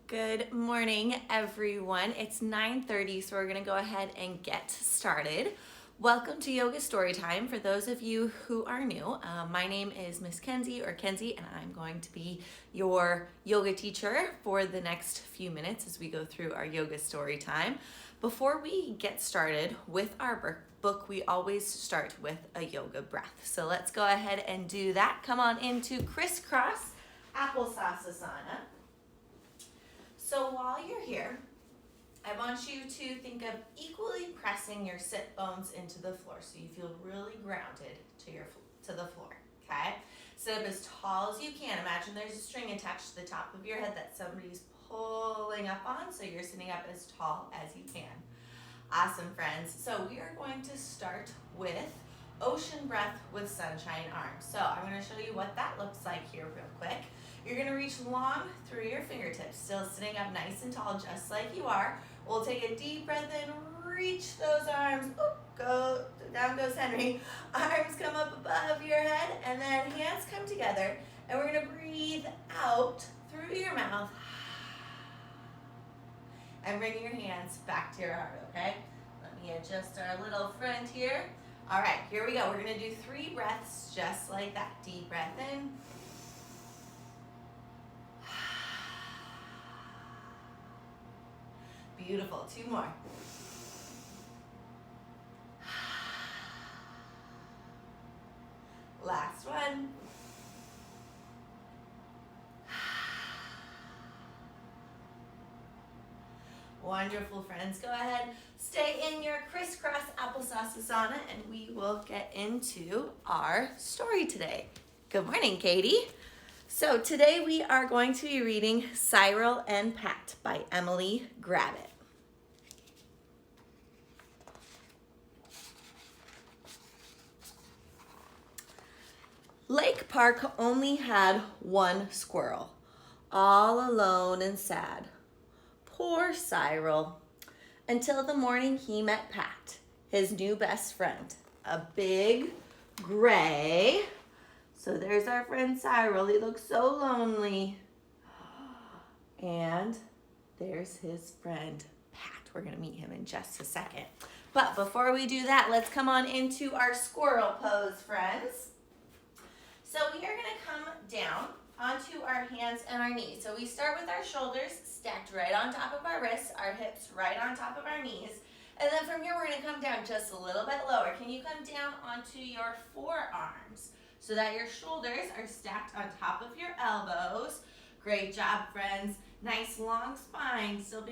Good morning, everyone. It's 9:30, so we're gonna go ahead and get started. Welcome to Yoga Storytime. For those of you who are new, my name is Miss Kenzie or Kenzie, and I'm going to be your yoga teacher for the next few minutes as we go through our yoga story time. Before we get started with our book, we always start with a yoga breath. So let's go ahead and do that. Come on into Crisscross, Applesauce Asana. So while you're here, I want you to think of equally pressing your sit bones into the floor so you feel really grounded to the floor, okay? Sit up as tall as you can. Imagine there's a string attached to the top of your head that somebody's pulling up on, so you're sitting up as tall as you can. Awesome, friends. So we are going to start with ocean breath with sunshine arms. So I'm going to show you what that looks like here real quick. You're going to reach long through your fingertips, still sitting up nice and tall just like you are. We'll take a deep breath in, reach those arms. Go down goes Henry. Arms come up above your head, and then hands come together. And we're going to breathe out through your mouth. And bring your hands back to your heart, okay? Let me adjust our little friend here. All right, here we go. We're going to do 3 breaths just like that. Deep breath in. Beautiful. 2 more. Last one. Wonderful, friends. Go ahead, stay in your crisscross applesauce asana, and we will get into our story today. Good morning, Katie. So today we are going to be reading Cyril and Pat by Emily Gravett. Lake Park only had one squirrel, all alone and sad. Poor Cyril. Until the morning he met Pat, his new best friend, a big gray. So there's our friend Cyril. He looks so lonely. And there's his friend Pat. We're going to meet him in just a second. But before we do that, let's come on into our squirrel pose, friends. So we are going to come down onto our hands and our knees. So we start with our shoulders stacked right on top of our wrists, our hips right on top of our knees. And then from here, we're going to come down just a little bit lower. Can you come down onto your forearms so that your shoulders are stacked on top of your elbows? Great job, friends. Nice long spine. Still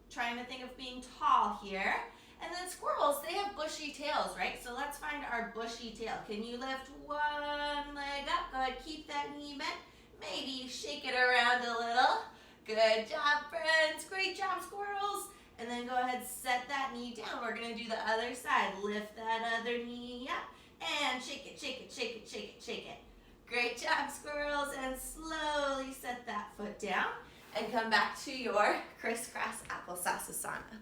trying to think of being tall here. And then squirrels, they have bushy tails, right? So let's find our bushy tail. Can you lift one leg up? Go ahead, keep that knee bent. Maybe shake it around a little. Good job, friends. Great job, squirrels. And then go ahead, set that knee down. We're going to do the other side. Lift that other knee up and shake it, shake it, shake it, shake it, shake it. Great job, squirrels. And slowly set that foot down and come back to your crisscross applesauce asana.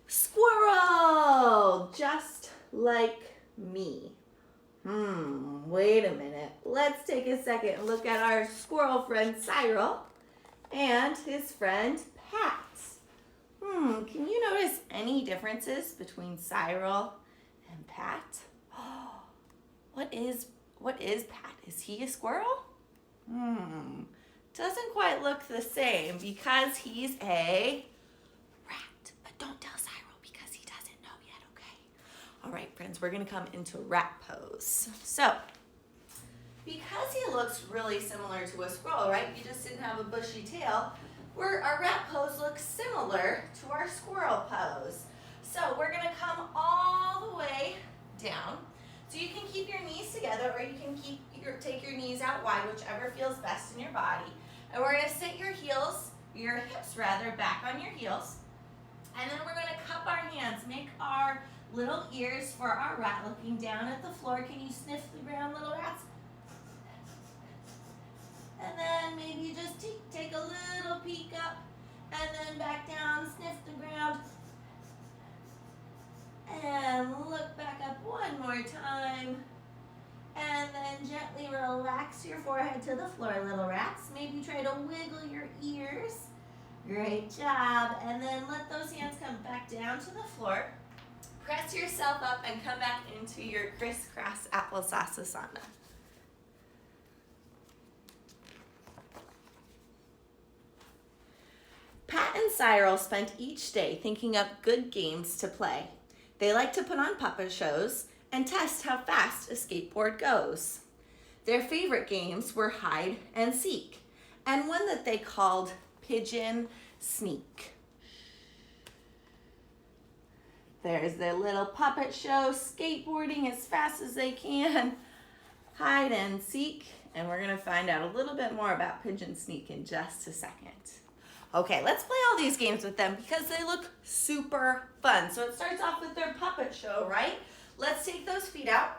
Squirrel, just like me. Wait a minute. Let's take a second and look at our squirrel friend Cyril and his friend Pat. Can you notice any differences between Cyril and Pat? What is Pat? Is he a squirrel? Doesn't quite look the same because he's a rat. But don't tell Cyril. All right, friends, we're going to come into rat pose. So, because he looks really similar to a squirrel, right? You just didn't have a bushy tail. Our rat pose looks similar to our squirrel pose. So, we're going to come all the way down. So, you can keep your knees together, or you can take your knees out wide, whichever feels best in your body. And we're going to sit your hips back on your heels. And then we're going to cup our hands, make our little ears for our rat looking down at the floor. Can you sniff the ground, little rats? And then maybe you just take a little peek up and then back down, sniff the ground. And look back up one more time. relax your forehead to the floor, little rats. Maybe try to wiggle your ears. Great job. And then let those hands come back down to the floor. Press yourself up and come back into your crisscross applesauce asana. Pat and Cyril spent each day thinking up good games to play. They like to put on puppet shows and test how fast a skateboard goes. Their favorite games were hide and seek, and one that they called Pigeon Sneak. There's their little puppet show, skateboarding as fast as they can, hide and seek, and we're gonna find out a little bit more about Pigeon Sneak in just a second. Okay, let's play all these games with them because they look super fun. So it starts off with their puppet show, right? Let's take those feet out,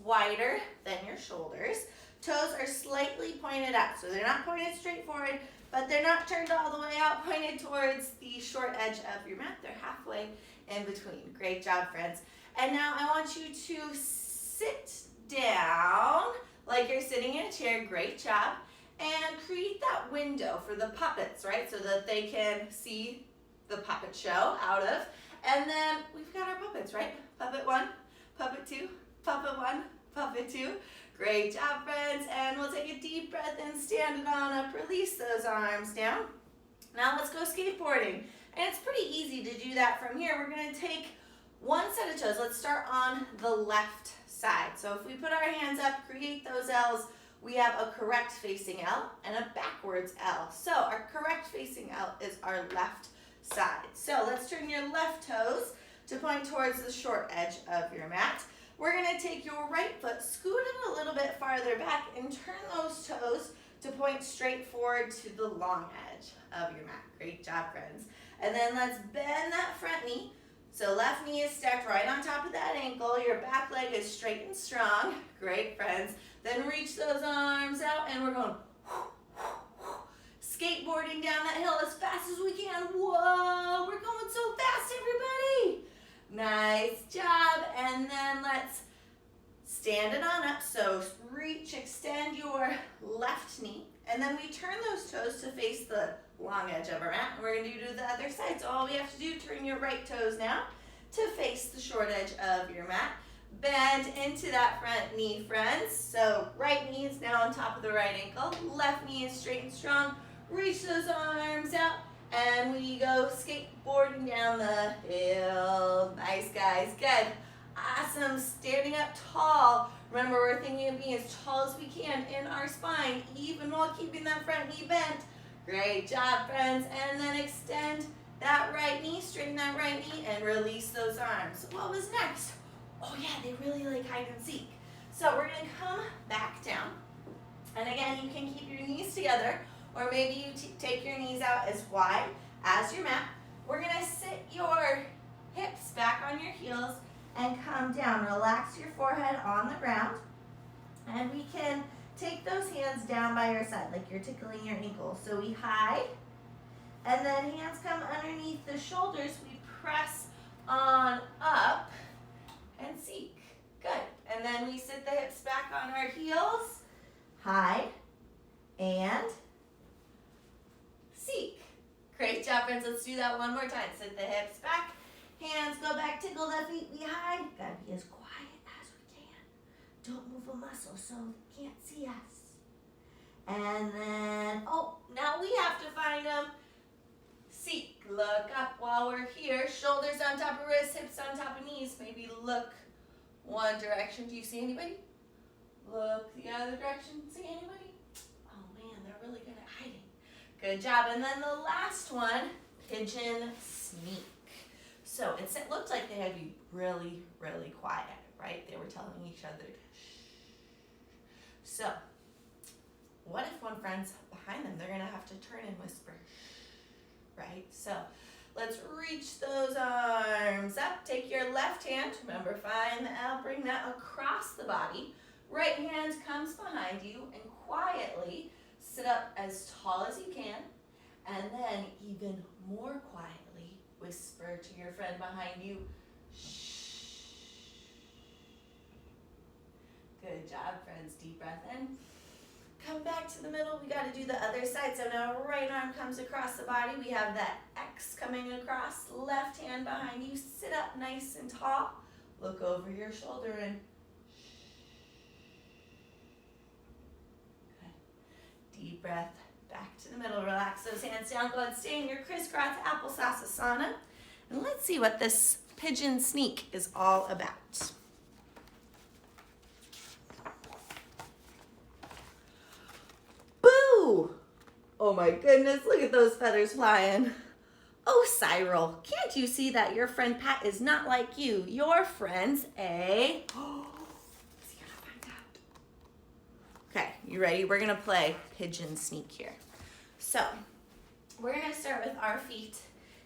wider than your shoulders. Toes are slightly pointed out, so they're not pointed straight forward, but they're not turned all the way out, pointed towards the short edge of your mat. They're halfway in between. Great job, friends. And now I want you to sit down like you're sitting in a chair. Great job. And create that window for the puppets, right? So that they can see the puppet show out of. And then we've got our puppets, right? Puppet 1, puppet 2, puppet 1, puppet 2. Great job, friends. And we'll take a deep breath and stand it on up. Release those arms down. Now let's go skateboarding. And it's pretty easy to do that from here. We're gonna take one set of toes. Let's start on the left side. So if we put our hands up, create those L's, we have a correct facing L and a backwards L. So our correct facing L is our left side. So let's turn your left toes to point towards the short edge of your mat. We're gonna take your right foot, scoot it a little bit farther back and turn those toes to point straight forward to the long edge of your mat. Great job, friends. And then let's bend that front knee. So left knee is stacked right on top of that ankle. Your back leg is straight and strong. Great, friends. Then reach those arms out and we're going skateboarding down that hill as fast as we can. Whoa, we're going so fast, everybody. Nice job. And then let's stand it on up. So reach, extend your left knee. And then we turn those toes to face the long edge of our mat. And we're gonna do the other side. So all we have to do, turn your right toes now to face the short edge of your mat. Bend into that front knee, friends. So right knee is now on top of the right ankle. Left knee is straight and strong. Reach those arms out. And we go skateboarding down the hill. Nice, guys. Good. Awesome. Standing up tall. Remember, we're thinking of being as tall as we can in our spine, even while keeping that front knee bent. Great job, friends. And then extend that right knee, straighten that right knee, and release those arms. What was next? Oh yeah, they really like hide and seek. So we're gonna come back down. And again, you can keep your knees together, or maybe you take your knees out as wide as your mat. We're gonna sit your hips back on your heels and come down. Relax your forehead on the ground. And we can take those hands down by your side, like you're tickling your ankle. So we hide, and then hands come underneath the shoulders. We press on up and seek. Good. And then we sit the hips back on our heels, hide, and seek. Great job, friends. Let's do that one more time. Sit the hips back, hands go back, tickle the feet, we hide. Gotta be as quiet as we can. Don't move a muscle so they can't see us. And then, oh, now we have to find them. Seek, look up while we're here. Shoulders on top of wrists, hips on top of knees. Maybe look one direction. Do you see anybody? Look the other direction. See anybody? Oh man, they're really good at hiding. Good job. And then the last one, pigeon sneak. So it looked like they had to be really, really quiet, right? They were telling each other to shh. So what if one friend's behind them? They're gonna have to turn and whisper, shh, right? So let's reach those arms up. Take your left hand, remember, find the L, bring that across the body. Right hand comes behind you and quietly sit up as tall as you can. And then even more quietly, whisper to your friend behind you, shh. Good job, friends. Deep breath in. Come back to the middle. We got to do the other side. So now right arm comes across the body. We have that X coming across. Left hand behind you. Sit up nice and tall. Look over your shoulder and good. Deep breath. Back to the middle. Relax those hands down. Go ahead, stay in your crisscross applesauce asana. And let's see what this pigeon sneak is all about. Boo! Oh my goodness, look at those feathers flying. Oh, Cyril, can't you see that your friend Pat is not like you? Your friend's a... Is he gonna find out? Okay, you ready? We're gonna play pigeon sneak here. So, we're gonna start with our feet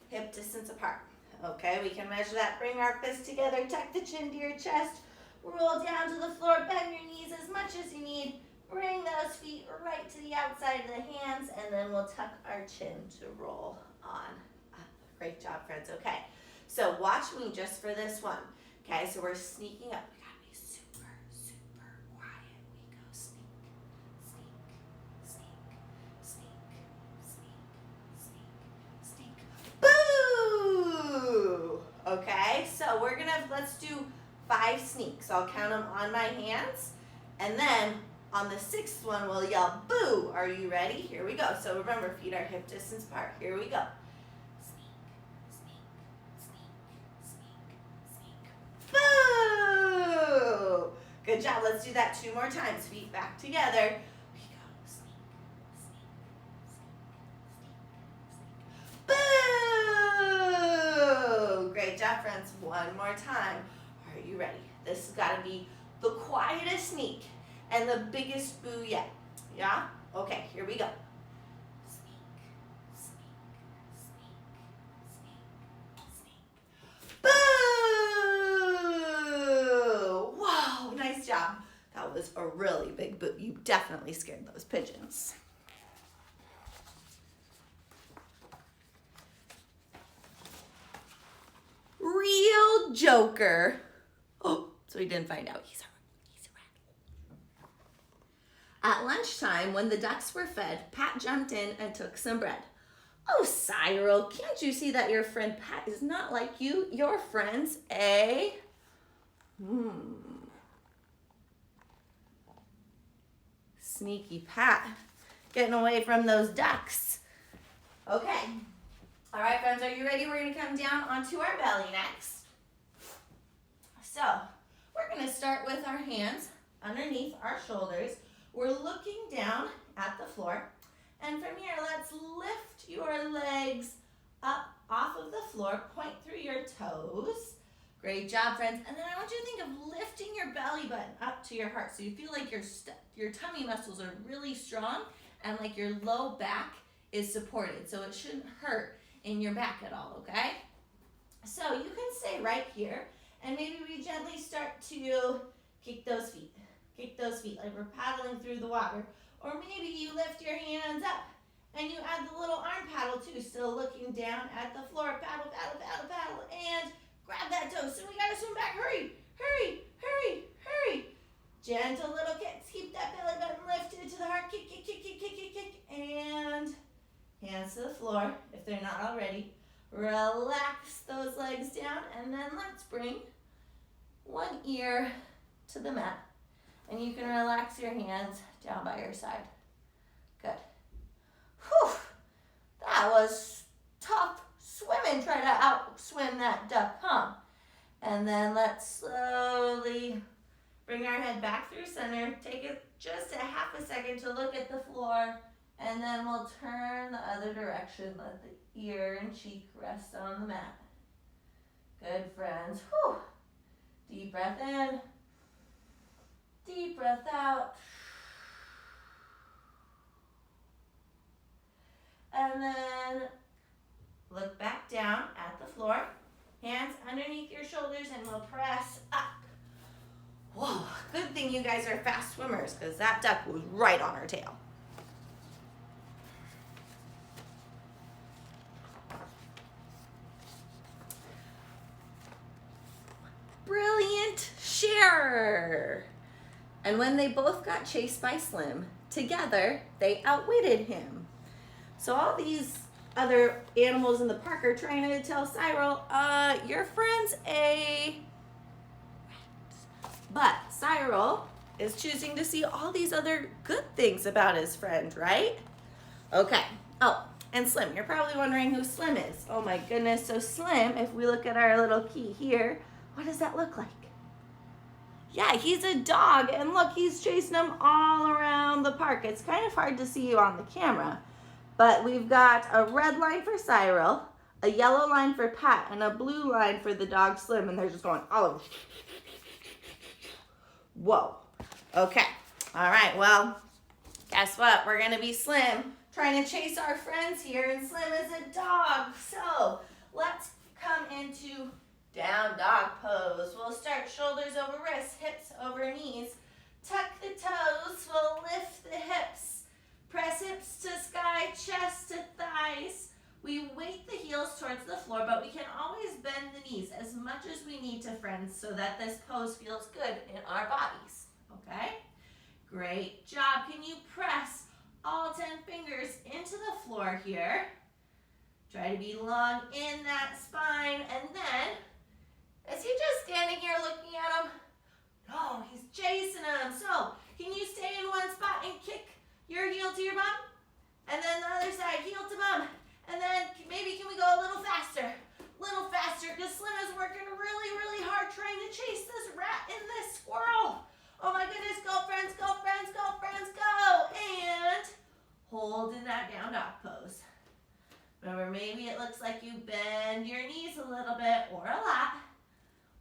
hip distance apart. Okay, we can measure that. Bring our fists together, tuck the chin to your chest, roll down to the floor, bend your knees as much as you need. Bring those feet right to the outside of the hands, and then we'll tuck our chin to roll on up. Great job, friends. Okay, so watch me just for this one. Okay, so we're sneaking up. We gotta be super, super quiet. We go sneak, sneak, sneak, sneak, sneak, sneak, sneak. Boo! Okay, so let's do 5 sneaks. I'll count them on my hands, and then on the 6th one, we'll yell, boo! Are you ready? Here we go. So remember, feet are hip distance apart. Here we go. Sneak, sneak, sneak, sneak, sneak. Boo! Good job. Let's do that 2 more times. Feet back together. We go. Sneak, sneak, sneak, sneak, sneak. Boo! Great job, friends. 1 more time. Are you ready? This has got to be the quietest sneak and the biggest boo yet. Yeah? Okay, here we go. Sneak, sneak, sneak, sneak, sneak. Boo! Wow, nice job. That was a really big boo. You definitely scared those pigeons. Real joker. Oh, so he didn't find out. He's a rat. At lunchtime, when the ducks were fed, Pat jumped in and took some bread. Oh, Cyril, can't you see that your friend Pat is not like you? Your friend's a... Sneaky Pat. Getting away from those ducks. Okay. All right, friends, are you ready? We're going to come down onto our belly next. So, we're going to start with our hands underneath our shoulders. We're looking down at the floor. And from here, let's lift your legs up off of the floor. Point through your toes. Great job, friends. And then I want you to think of lifting your belly button up to your heart. So you feel like your tummy muscles are really strong and like your low back is supported. So it shouldn't hurt in your back at all, okay? So you can stay right here. And maybe we gently start to kick those feet. Kick those feet like we're paddling through the water. Or maybe you lift your hands up and you add the little arm paddle too. Still looking down at the floor. Paddle, paddle, paddle, paddle. And grab that toe. So we gotta swim back. Hurry, hurry, hurry, hurry. Gentle little kicks. Keep that belly button lifted to the heart. Kick, kick, kick, kick, kick, kick, kick. And hands to the floor if they're not already. Relax those legs down. And then let's bring one ear to the mat. And you can relax your hands down by your side. Good. Whew, that was tough swimming, trying to outswim that duck, huh? And then let's slowly bring our head back through center. Take it just a half a second to look at the floor, and then we'll turn the other direction. Let the ear and cheek rest on the mat. Good, friends. Whew. Deep breath in. Deep breath out. And then look back down at the floor. Hands underneath your shoulders and we'll press up. Whoa, good thing you guys are fast swimmers because that duck was right on her tail. Brilliant sharer. And when they both got chased by Slim, Together, they outwitted him. So all these other animals in the park are trying to tell Cyril, your friend's a rat. But Cyril is choosing to see all these other good things about his friend, right? Okay. Oh, and Slim. You're probably wondering who Slim is. Oh my goodness. So Slim, if we look at our little key here, what does that look like? Yeah, he's a dog, and look, he's chasing them all around the park. It's kind of hard to see you on the camera, but we've got a red line for Cyril, a yellow line for Pat, and a blue line for the dog Slim, and they're just going all over. Whoa. Okay. All right, well, guess what? We're going to be Slim, trying to chase our friends here, and Slim is a dog. So let's come into down dog pose. We'll start shoulders over wrists, hips over knees. Tuck the toes, we'll lift the hips. Press hips to sky, chest to thighs. We weight the heels towards the floor, but we can always bend the knees as much as we need to, friends, so that this pose feels good in our bodies, okay? Great job. Can you press all 10 fingers into the floor here? Try to be long in that spine, and then is he just standing here looking at him? No, he's chasing him. So, can you stay in one spot and kick your heel to your bum? And then the other side, heel to bum. And then maybe can we go a little faster? Because Slim is working really, really hard trying to chase this rat and this squirrel. Oh my goodness, go friends, go friends, go friends, go. And hold in that down dog pose. Remember, maybe it looks like you bend your knees a little bit or a lot.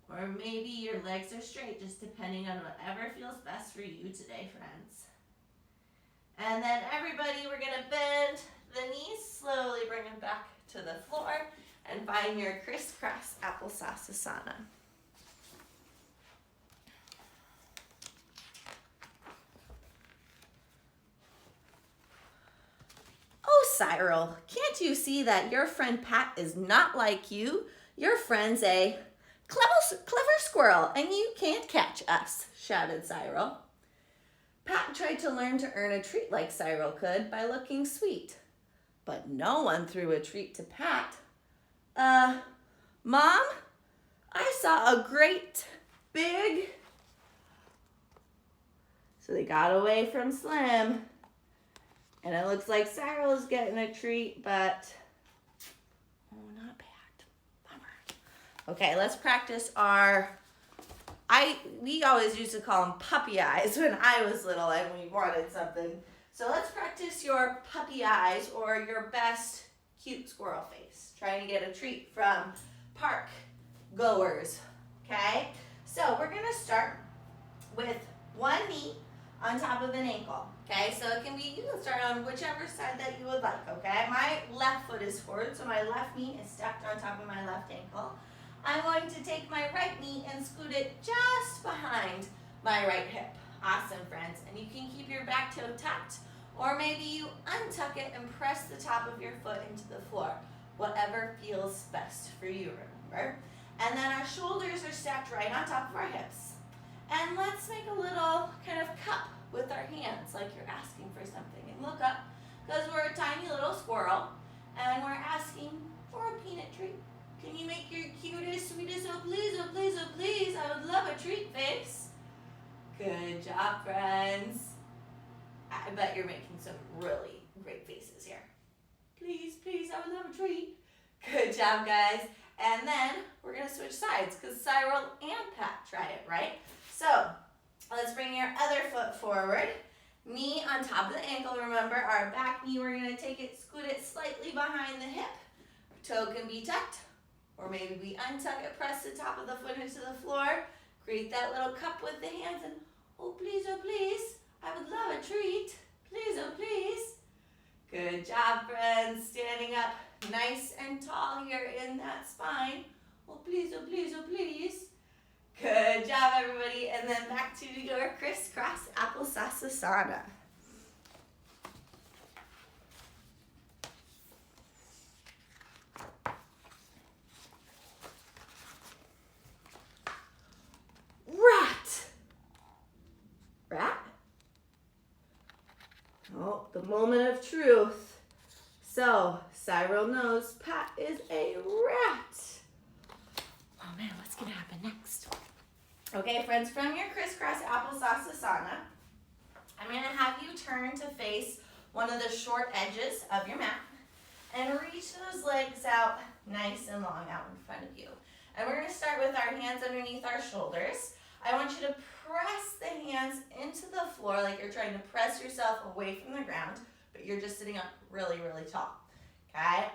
Or maybe your legs are straight, just depending on whatever feels best for you today, friends. And then everybody, we're gonna bend the knees, slowly bring them back to the floor, and find your crisscross applesauce Asana. Oh, Cyril, can't you see that your friend Pat is not like you? Your friend's a clever squirrel, and you can't catch us, shouted Cyril. Pat tried to learn to earn a treat like Cyril could by looking sweet. But no one threw a treat to Pat. Mom, I saw a great big... So they got away from Slim. And it looks like Cyril's getting a treat, but... Oh, not Pat. Bummer. Okay, let's practice our... We always used to call them puppy eyes when I was little and we wanted something. So let's practice your puppy eyes or your best cute squirrel face. Trying to get a treat from park goers, okay? So we're gonna start with one knee on top of an ankle, okay? So it can be, you can start on whichever side that you would like, okay? My left foot is forward, so my left knee is stacked on top of my left ankle. I'm going to take my right knee and scoot it just behind my right hip. Awesome, friends. And you can keep your back toe tucked, or maybe you untuck it and press the top of your foot into the floor. Whatever feels best for you, remember? And then our shoulders are stacked right on top of our hips. And let's make a little kind of cup with our hands, like you're asking for something. And look up, because we're a tiny little squirrel, and we're asking for a peanut treat. Can you make your cutest, sweetest, oh please, oh please, oh please, I would love a treat face. Good job, friends. I bet you're making some really great faces here. Please, please, I would love a treat. Good job, guys. And then we're gonna switch sides because Cyril and Pat tried it, right? So let's bring your other foot forward. Knee on top of the ankle, remember our back knee, we're gonna take it, scoot it slightly behind the hip. Toe can be tucked, or maybe we untuck it, press the top of the foot into the floor, create that little cup with the hands, and oh please, I would love a treat. Please, oh please. Good job, friends. Standing up nice and tall here in that spine. Oh please, oh please, oh please. Good job, everybody. And then back to your crisscross applesauce Asana. Rat. the moment of truth. So, Cyril knows Pat is a rat. Oh man, what's gonna happen next? Okay, friends, from your Crisscross Applesauce Asana, I'm gonna have you turn to face one of the short edges of your mat and reach those legs out nice and long out in front of you. And we're gonna start with our hands underneath our shoulders. I want you to press the hands into the floor like you're trying to press yourself away from the ground, but you're just sitting up really, really tall. Okay,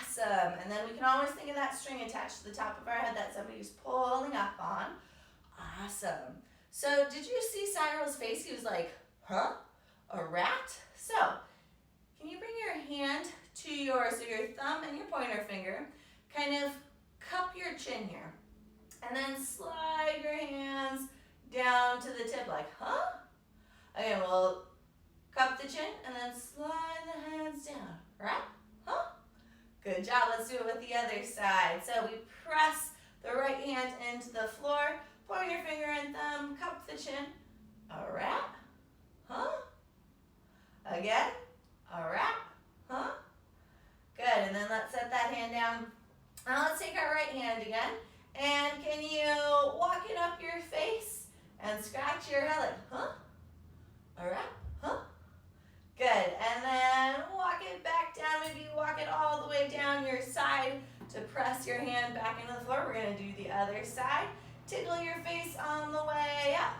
awesome. And then we can always think of that string attached to the top of our head that somebody's pulling up on. Awesome. So did you see Cyril's face? He was like, huh? A rat? So can you bring your hand to your thumb and your pointer finger, kind of cup your chin here, and then slide your hands down to the tip like, huh? Again, we'll cup the chin and then slide the hands down, right? Huh? Good job. Let's do it with the other side. So we press the right hand into the floor, pointer finger and thumb, cup the chin. A rat? Huh? Again? A rat? Huh? Good. And then let's set that hand down. Now let's take our right hand again. And can you walk it up your face and scratch your head like, huh? A rat? Huh? Good. And then walk it back down. Maybe walk it all the way down your side to press your hand back into the floor. We're going to do the other side. Tickle your face on the way up.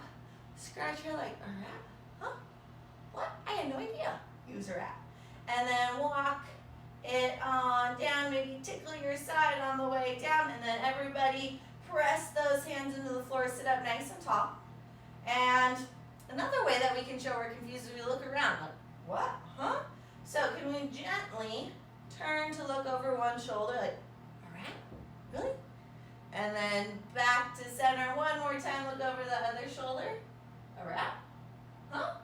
Scratch your leg. A rat? Huh? What? I had no idea. Use a rat. And then walk it on down. Maybe tickle your side on the way down. And then everybody press those hands into the floor. Sit up nice and tall. And another way that we can show we're confused is we look around. Like, what? Huh? So can we gently turn to look over one shoulder like, a rat? Really? And then back to center one more time, look over the other shoulder. A rat? Huh?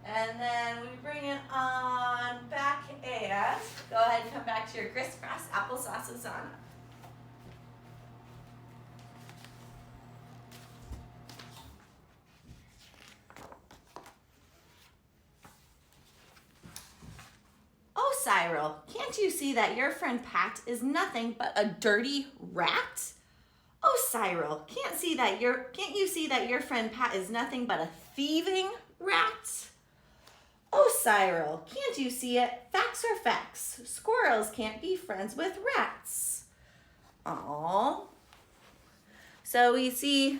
And then we bring it on back and go ahead and come back to your Crisscross Applesauce Asana. Oh, Cyril, can't you see that your friend Pat is nothing but a dirty rat? Oh, Cyril, can't you see that your friend Pat is nothing but a thieving rat? Oh, Cyril, can't you see it? Facts are facts. Squirrels can't be friends with rats. Aww. So we see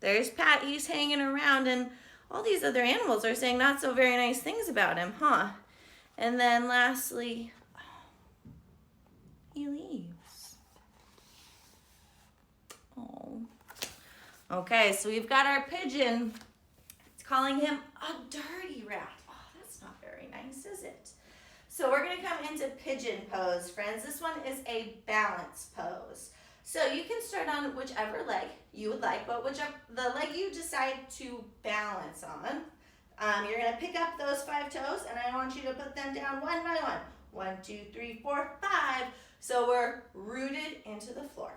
there's Pat, he's hanging around, and all these other animals are saying not so very nice things about him, huh? And then lastly, he leaves. Oh. Okay, so we've got our pigeon. It's calling him a dirty rat. Oh, that's not very nice, is it? So we're going to come into Pigeon Pose, friends. This one is a balance pose. So you can start on whichever leg you would like, but whichever the leg you decide to balance on, you're going to pick up those 5 toes, and I want you to put them down one by one. 1, 2, 3, 4, 5. So we're rooted into the floor.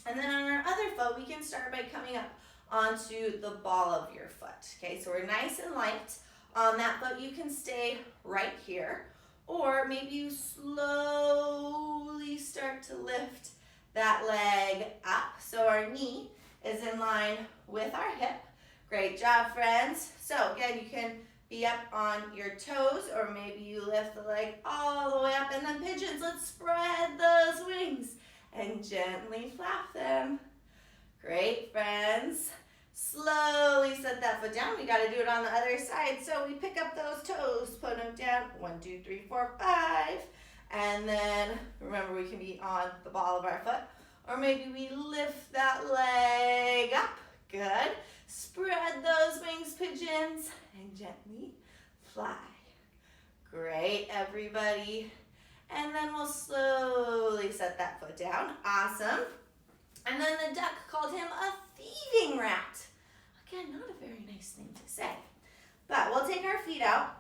And then on our other foot, we can start by coming up onto the ball of your foot. Okay, so we're nice and light on that foot. You can stay right here, or maybe you slowly start to lift that leg up. So our knee is in line with our hip. Great job, friends. So again, you can be up on your toes, or maybe you lift the leg all the way up. And then pigeons, let's spread those wings and gently flap them. Great, friends. Slowly set that foot down. We got to do it on the other side. So we pick up those toes, put them down. 1, 2, 3, 4, 5. And then remember, we can be on the ball of our foot, or maybe we lift that leg up. Good. Spread those wings, pigeons, and gently fly. Great, everybody. And then we'll slowly set that foot down. Awesome. And then the duck called him a thieving rat. Again, not a very nice thing to say. But we'll take our feet out,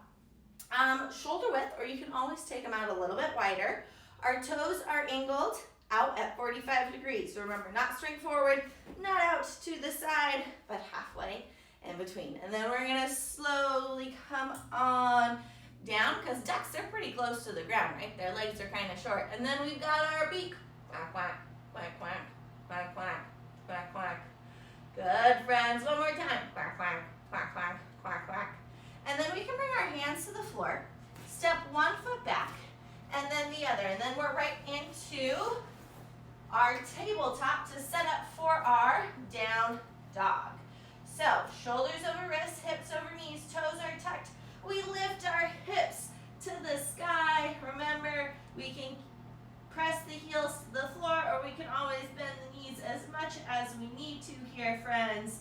shoulder width, or you can always take them out a little bit wider. Our toes are angled out at 45 degrees. So remember, not straight forward, not out to the side, but halfway in between. And then we're gonna slowly come on down, because ducks, they're pretty close to the ground, right? Their legs are kind of short. And then we've got our beak. Quack, quack, quack, quack, quack, quack, quack, quack. Good, friends. One more time. Quack, quack, quack, quack, quack, quack. And then we can bring our hands to the floor. Step 1 foot back, and then the other. And then we're right into our tabletop to set up for our down dog. So, shoulders over wrists, hips over knees, toes are tucked. We lift our hips to the sky. Remember, we can press the heels to the floor, or we can always bend the knees as much as we need to here, friends.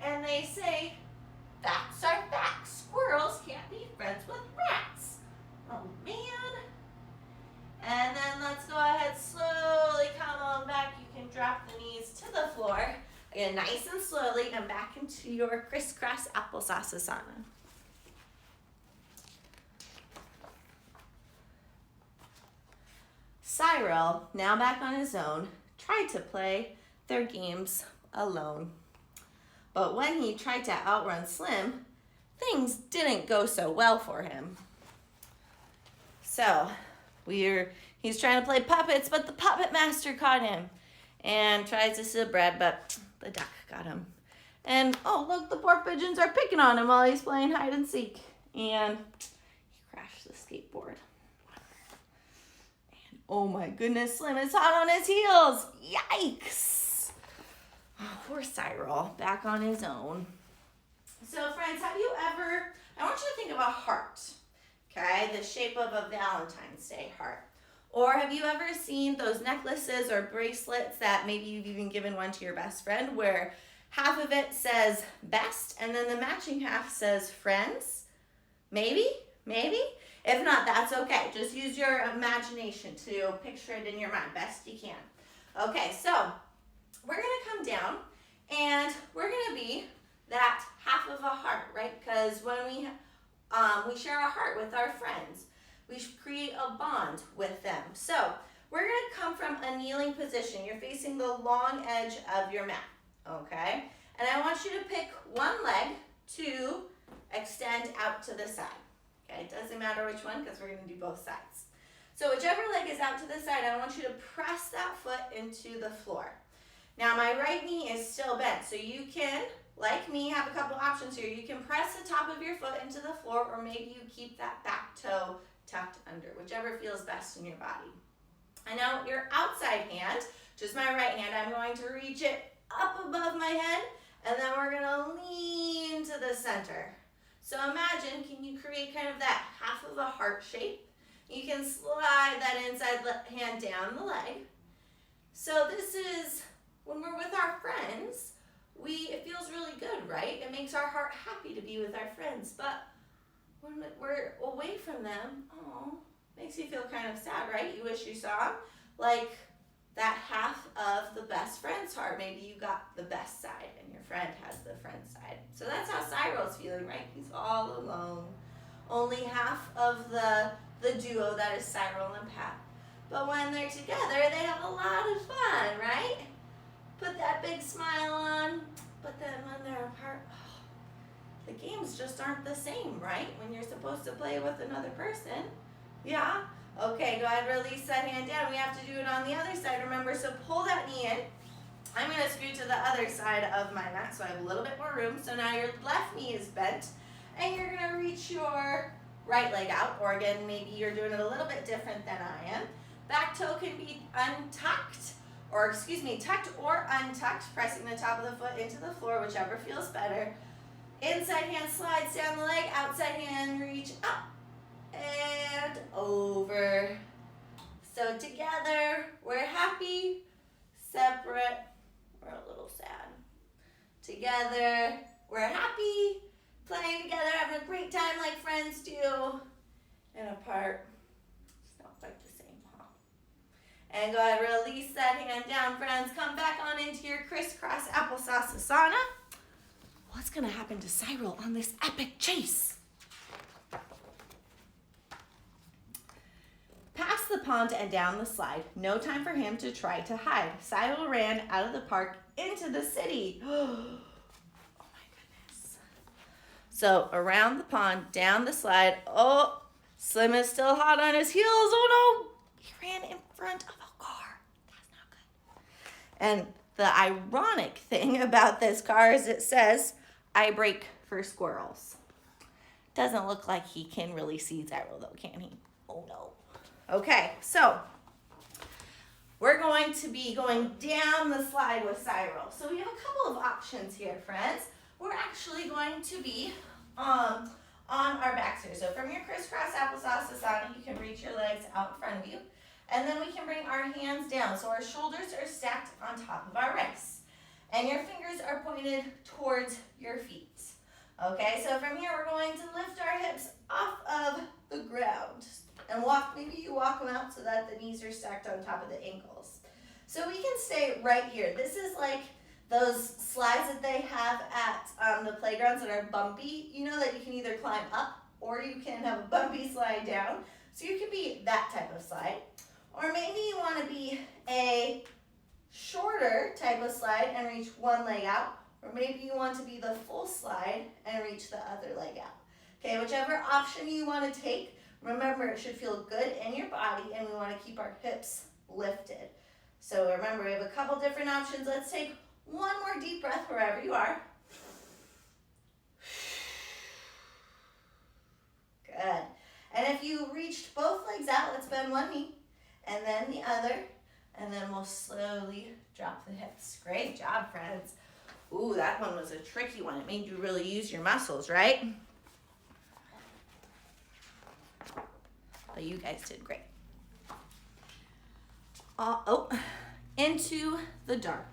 And they say, facts are facts. Squirrels can't be friends with rats. Oh, man. And then let's go ahead, slowly come on back. You can drop the knees to the floor. Again, nice and slowly, and back into your crisscross applesauce asana. Cyril, now back on his own, tried to play their games alone. But when he tried to outrun Slim, things didn't go so well for him. So, he's trying to play puppets, but the puppet master caught him and tries to steal bread, but the duck got him. And, oh, look, the poor pigeons are picking on him while he's playing hide and seek. And he crashed the skateboard. And, oh my goodness, Slim is hot on his heels. Yikes. Oh, poor Cyril, back on his own. So, friends, have you ever, I want you to think of a heart, okay, the shape of a Valentine's Day heart. Or have you ever seen those necklaces or bracelets that maybe you've even given one to your best friend where half of it says best and then the matching half says friends? Maybe? If not, that's okay. Just use your imagination to picture it in your mind best you can. Okay, so we're going to come down and we're going to be that half of a heart, right? Because when we share a heart with our friends, we should create a bond with them. So we're going to come from a kneeling position. You're facing the long edge of your mat, okay? And I want you to pick one leg to extend out to the side. Okay, it doesn't matter which one because we're going to do both sides. So whichever leg is out to the side, I want you to press that foot into the floor. Now my right knee is still bent, so you can, like me, have a couple options here. You can press the top of your foot into the floor, or maybe you keep that back toe tucked under, whichever feels best in your body. And now your outside hand, just my right hand, I'm going to reach it up above my head, and then we're gonna lean to the center. So imagine, can you create kind of that half of a heart shape? You can slide that inside hand down the leg. So this is, when we're with our friends, it feels really good, right? It makes our heart happy to be with our friends, but when we're away from them, oh, makes you feel kind of sad, right? You wish you saw them. Like that half of the best friend's heart. Maybe you got the best side and your friend has the friend side. So that's how Cyril's feeling, right? He's all alone. Only half of the duo that is Cyril and Pat. But when they're together, they have a lot of fun, right? Put that big smile on, but then when they're apart, the games just aren't the same, right? When you're supposed to play with another person. Yeah? Okay, go ahead, release that hand down. We have to do it on the other side, remember, so pull that knee in. I'm gonna scoot to the other side of my mat so I have a little bit more room. So now your left knee is bent and you're gonna reach your right leg out, or again, maybe you're doing it a little bit different than I am. Back toe can be tucked or untucked, pressing the top of the foot into the floor, whichever feels better. Inside hand slides down the leg, outside hand reach up and over. So together, we're happy, separate, we're a little sad. Together, we're happy, playing together, having a great time like friends do. And apart, it's not quite the same, huh? And go ahead, release that hand down, friends. Come back on into your crisscross applesauce asana. What's gonna happen to Cyril on this epic chase? Past the pond and down the slide, no time for him to try to hide. Cyril ran out of the park into the city. Oh my goodness. So around the pond, down the slide, oh, Slim is still hot on his heels. Oh no, he ran in front of a car. That's not good. And the ironic thing about this car is it says, I brake for squirrels. Doesn't look like he can really see Cyril though, can he? Oh no. Okay, so we're going to be going down the slide with Cyril. So we have a couple of options here, friends. We're actually going to be on our backs here. So from your crisscross applesauce Asana, you can reach your legs out in front of you. And then we can bring our hands down. So our shoulders are stacked on top of our wrists. And your fingers are pointed towards your feet. Okay, so from here we're going to lift our hips off of the ground. And maybe you walk them out so that the knees are stacked on top of the ankles. So we can stay right here. This is like those slides that they have at the playgrounds that are bumpy, you know, that you can either climb up or you can have a bumpy slide down. So you can be that type of slide. Or maybe you want to be a shorter type of slide and reach one leg out. Or maybe you want to be the full slide and reach the other leg out. Okay, whichever option you want to take, remember it should feel good in your body and we want to keep our hips lifted. So remember, we have a couple different options. Let's take one more deep breath wherever you are. Good. And if you reached both legs out, let's bend one knee and then the other, and then we'll slowly drop the hips. Great job, friends. Ooh, that one was a tricky one. It made you really use your muscles, right? But you guys did great. Into the dark.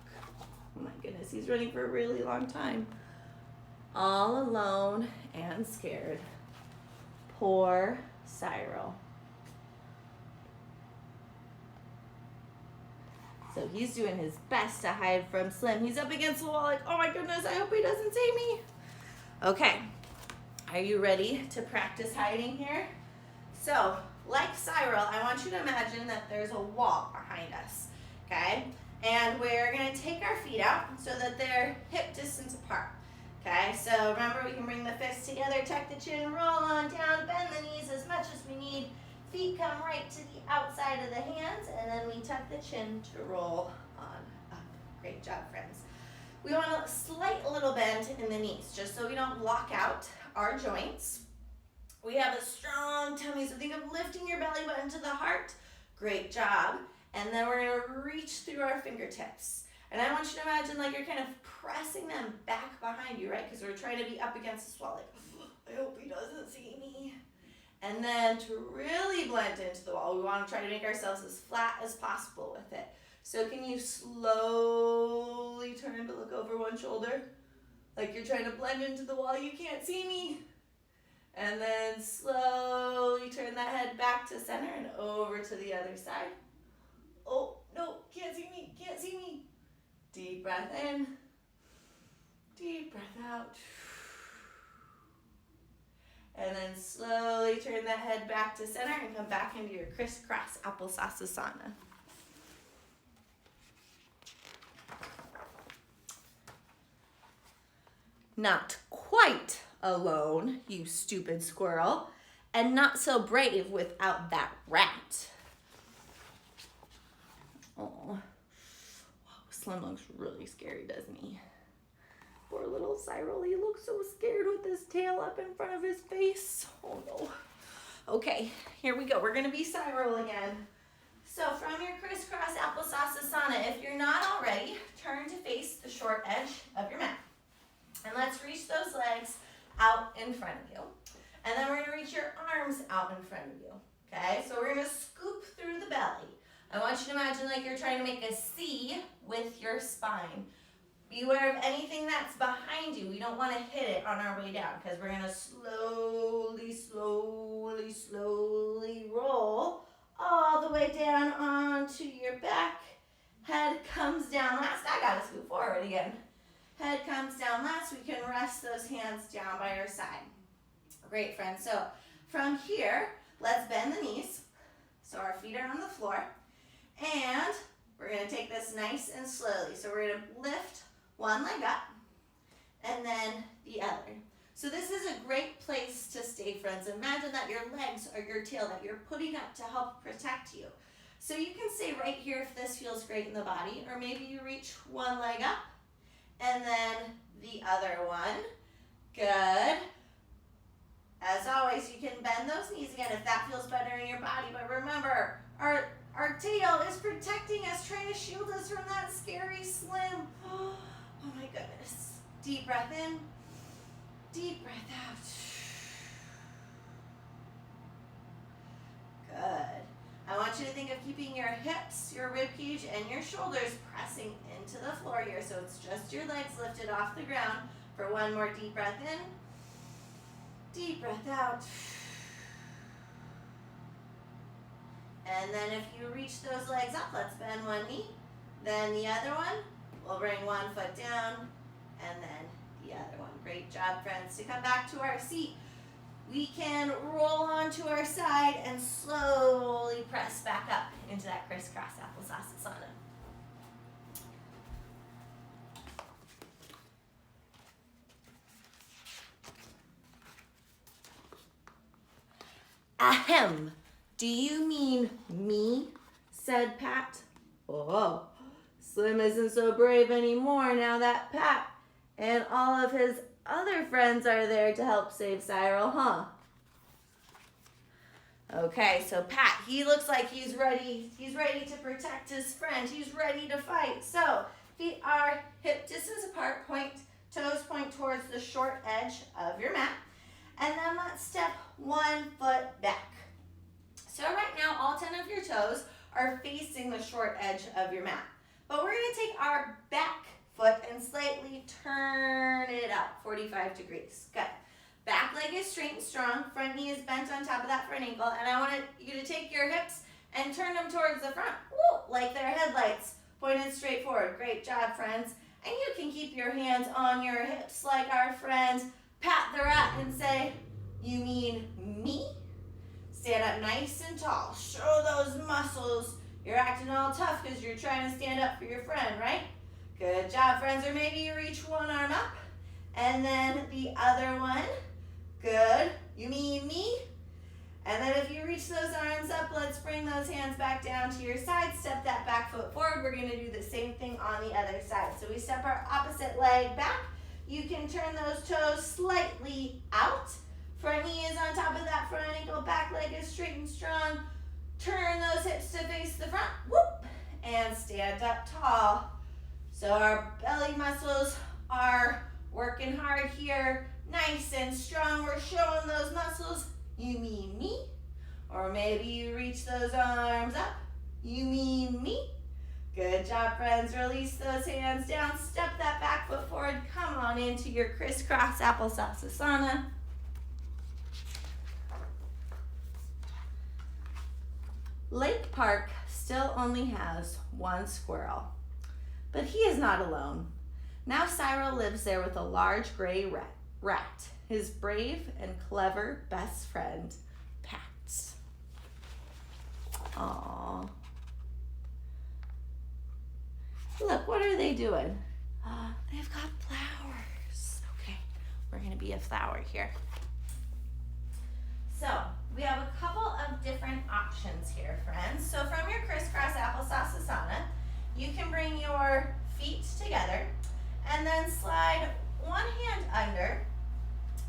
Oh my goodness, he's running for a really long time. All alone and scared. Poor Cyril. So he's doing his best to hide from Slim. He's up against the wall like, oh my goodness, I hope he doesn't see me. Okay, are you ready to practice hiding here? So, like Cyril, I want you to imagine that there's a wall behind us, okay? And we're gonna take our feet out so that they're hip distance apart, okay? So remember, we can bring the fists together, tuck the chin, roll on down, bend the knees as much as we need. Feet come right to the outside of the hands, and then we tuck the chin to roll on up. Great job, friends. We want a slight little bend in the knees, just so we don't lock out our joints. We have a strong tummy, so think of lifting your belly button to the heart. Great job. And then we're gonna reach through our fingertips. And I want you to imagine like you're kind of pressing them back behind you, right? Because we're trying to be up against this wall, like, I hope he doesn't see me. And then to really blend into the wall, we want to try to make ourselves as flat as possible with it. So can you slowly turn to look over one shoulder? Like you're trying to blend into the wall, you can't see me. And then slowly turn that head back to center and over to the other side. Oh, no, can't see me, can't see me. Deep breath in, deep breath out. And then slowly turn that head back to center and come back into your crisscross applesauce Asana. Not quite alone, you stupid squirrel, and not so brave without that rat. Oh, whoa, Slim looks really scary, doesn't he? Poor little Cyril, he looks so scared with his tail up in front of his face. Oh no. Okay, here we go. We're gonna be Cyril again. So from your crisscross applesauce Asana, if you're not already, turn to face the short edge of your mat. And let's reach those legs out in front of you. And then we're gonna reach your arms out in front of you. Okay, so we're gonna scoop through the belly. I want you to imagine like you're trying to make a C with your spine. Beware of anything that's behind you. We don't want to hit it on our way down because we're going to slowly, slowly, slowly roll all the way down onto your back. Head comes down last. I got to scoot forward again. Head comes down last. We can rest those hands down by our side. Great, friends. So from here, let's bend the knees. So our feet are on the floor. And we're going to take this nice and slowly. So we're going to lift one leg up and then the other. So this is a great place to stay, friends. Imagine that your legs are your tail that you're putting up to help protect you. So you can stay right here if this feels great in the body, or maybe you reach one leg up and then the other one. Good. As always, you can bend those knees again if that feels better in your body, but remember, our tail is protecting us, trying to shield us from that scary slim. Oh my goodness. Deep breath in, deep breath out. Good. I want you to think of keeping your hips, your rib cage, and your shoulders pressing into the floor here, so it's just your legs lifted off the ground. For one more deep breath in, deep breath out. And then if you reach those legs up, let's bend one knee, then the other one. We'll bring one foot down, and then the other one. Great job, friends. To come back to our seat, we can roll onto our side and slowly press back up into that crisscross applesauce Asana. Ahem. Do you mean me? Said Pat. Oh, Slim isn't so brave anymore now that Pat and all of his other friends are there to help save Cyril, huh? Okay, so Pat, he looks like he's ready. He's ready to protect his friend. He's ready to fight. So feet are hip distance apart, toes point towards the short edge of your mat. And then let's step 1 foot back. So right now, all 10 of your toes are facing the short edge of your mat. But we're gonna take our back foot and slightly turn it up 45 degrees. Good. Back leg is straight and strong. Front knee is bent on top of that front ankle. And I want you to take your hips and turn them towards the front. Woo, like they're headlights, pointed straight forward. Great job, friends. And you can keep your hands on your hips like our friend Pat the Rat and say, you mean me? Stand up nice and tall. Show those muscles. You're acting all tough because you're trying to stand up for your friend, right? Good job, friends. Or maybe you reach one arm up and then the other one. Good. You mean me? And then if you reach those arms up, let's bring those hands back down to your side. Step that back foot forward. We're going to do the same thing on the other side. So we step our opposite leg back. You can turn those toes slightly out. Front knee is on top of that front ankle. Back leg is straight and strong. Turn those hips to face the front. Whoop. And stand up tall. So our belly muscles are working hard here. Nice and strong. We're showing those muscles. You mean me? Or maybe you reach those arms up. You mean me? Good job, friends. Release those hands down. Step that back foot forward. Come on into your crisscross applesauce Asana. Lake Park still only has one squirrel, but he is not alone. Now Cyril lives there with a large gray rat, his brave and clever best friend, Pat. Aww. Look, what are they doing? They've got flowers. Okay, we're gonna be a flower here. So we have a couple of different options here, friends. So from your crisscross applesauce Asana, you can bring your feet together and then slide one hand under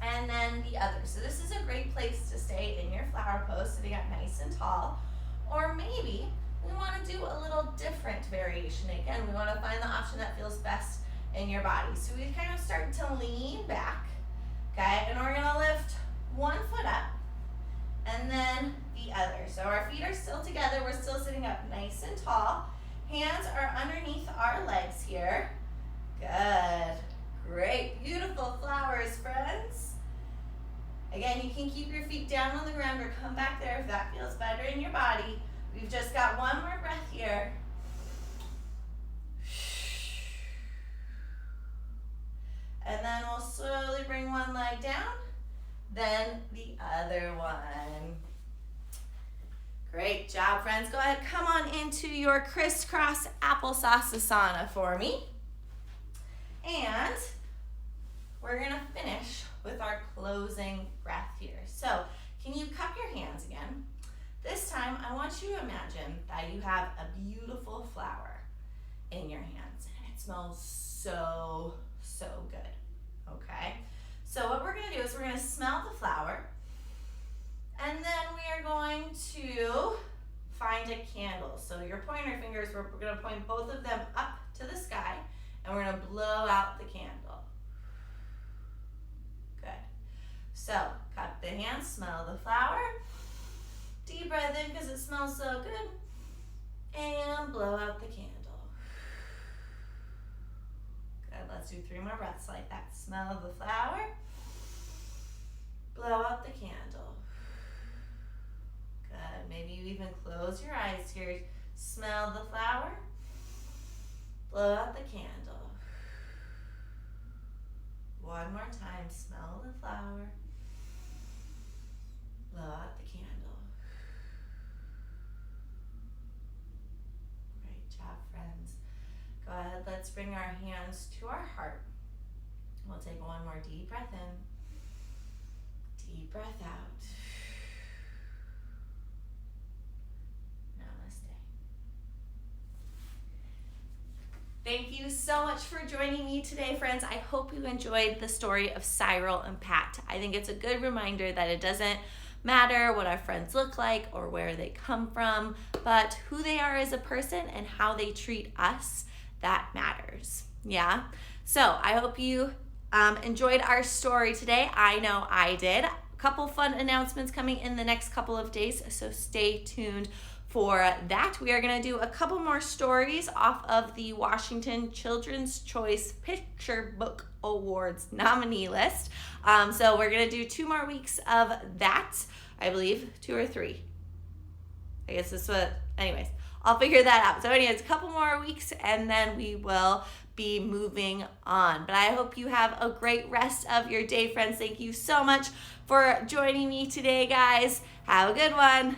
and then the other. So this is a great place to stay in your flower pose, sitting up nice and tall. Or maybe we want to do a little different variation. Again, we want to find the option that feels best in your body. So we kind of start to lean back, okay? And we're gonna lift one foot up and then the other. So our feet are still together. We're still sitting up nice and tall. Hands are underneath our legs here. Good. Great. Beautiful flowers, friends. Again, you can keep your feet down on the ground or come back there if that feels better in your body. We've just got one more breath here. And then we'll slowly bring one leg down, then the other one. Great job, friends. Go ahead, come on into your crisscross applesauce Asana for me. And we're gonna finish with our closing breath here. So can you cup your hands again? This time, I want you to imagine that you have a beautiful flower in your hands, and it smells so, so good, okay? So what we're gonna do is we're gonna smell the flower, and then we are going to find a candle. So your pointer fingers, we're gonna point both of them up to the sky, and we're gonna blow out the candle. Good. So cup the hands, smell the flower, deep breath in because it smells so good, and blow out the candle. Good, let's do 3 more breaths like that. Smell the flower, blow out the candle. Good, maybe you even close your eyes here. Smell the flower, blow out the candle. One more time, smell the flower, blow out the candle. Great job, friends. Go ahead, let's bring our hands to our heart. We'll take one more deep breath in, deep breath out. Namaste. Thank you so much for joining me today, friends. I hope you enjoyed the story of Cyril and Pat. I think it's a good reminder that it doesn't matter what our friends look like or where they come from, but who they are as a person and how they treat us, that matters. Yeah? So I hope you enjoyed our story today. I know I did. A couple fun announcements coming in the next couple of days, so stay tuned for that. We are going to do a couple more stories off of the Washington Children's Choice Picture Book Awards nominee list. So we're going to do 2 more weeks of that, I believe, 2 or 3. I guess this is what, anyways, I'll figure that out. So anyways, a couple more weeks and then we will be moving on. But I hope you have a great rest of your day, friends. Thank you so much for joining me today, guys. Have a good one.